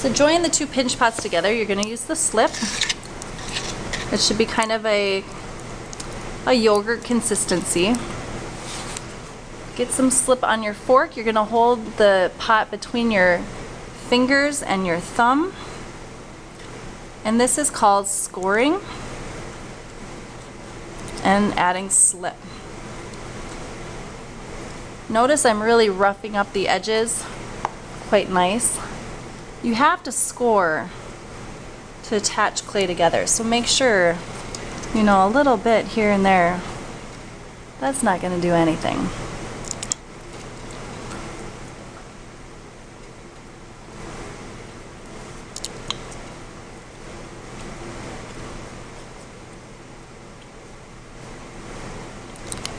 To join the two pinch pots together, you're going to use the slip. It should be kind of a yogurt consistency. Get some slip on your fork. You're going to hold the pot between your fingers and your thumb. And this is called scoring and adding slip. Notice I'm really roughing up the edges quite nice. You have to score to attach clay together, so make sure, you know, a little bit here and there, that's not going to do anything.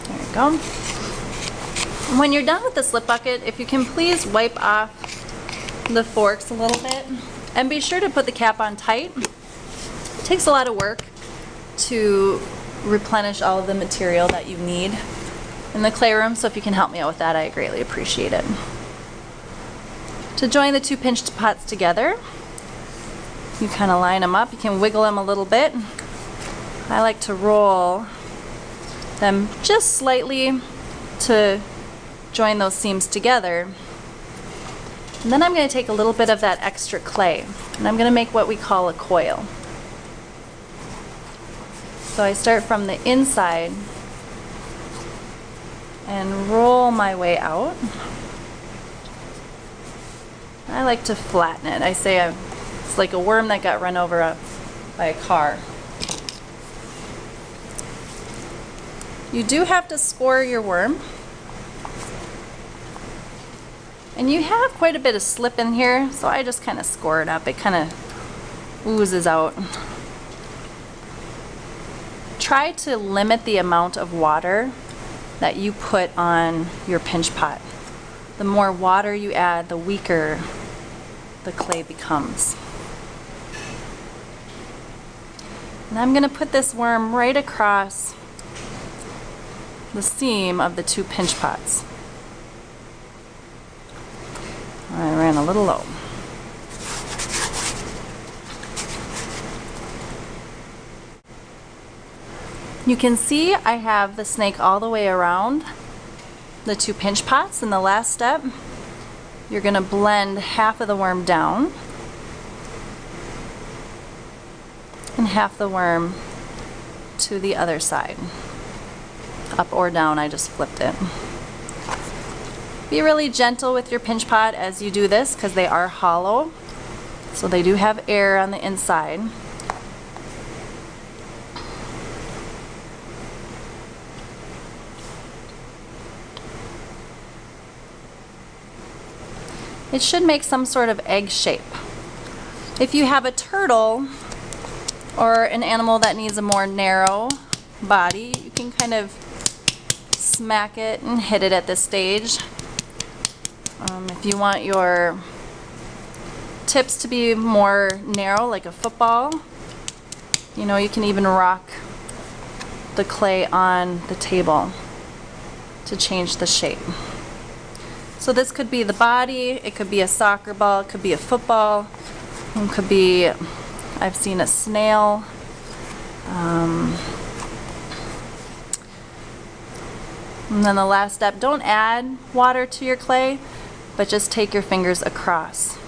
There you go. When you're done with the slip bucket, if you can please wipe off the forks a little bit and be sure to put the cap on tight. It takes a lot of work to replenish all of the material that you need in the clay room, so if you can help me out with that, I greatly appreciate it. To join the two pinch pots together, you kind of line them up. You can wiggle them a little bit. I like to roll them just slightly to join those seams together. And then I'm going to take a little bit of that extra clay and I'm going to make what we call a coil. So I start from the inside and roll my way out. I like to flatten it. I say it's like a worm that got run over by a car. You do have to score your worm. And you have quite a bit of slip in here, so I just kind of score it up. It kind of oozes out. Try to limit the amount of water that you put on your pinch pot. The more water you add, the weaker the clay becomes. And I'm going to put this worm right across the seam of the two pinch pots. I ran a little low. You can see I have the snake all the way around the two pinch pots. In the last step, you're going to blend half of the worm down and half the worm to the other side. Up or down, I just flipped it. Be really gentle with your pinch pot as you do this because they are hollow, so they do have air on the inside. It should make some sort of egg shape. If you have a turtle or an animal that needs a more narrow body, you can kind of smack it and hit it at this stage. If you want your tips to be more narrow, like a football, you know, you can even rock the clay on the table to change the shape. So this could be the body, it could be a soccer ball, it could be a football, it could be, I've seen a snail. And then the last step, don't add water to your clay, but just take your fingers across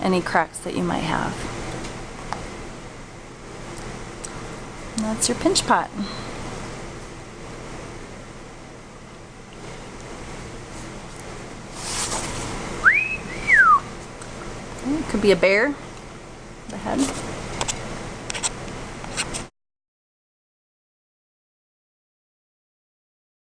any cracks that you might have. And that's your pinch pot. It could be a bear, the head.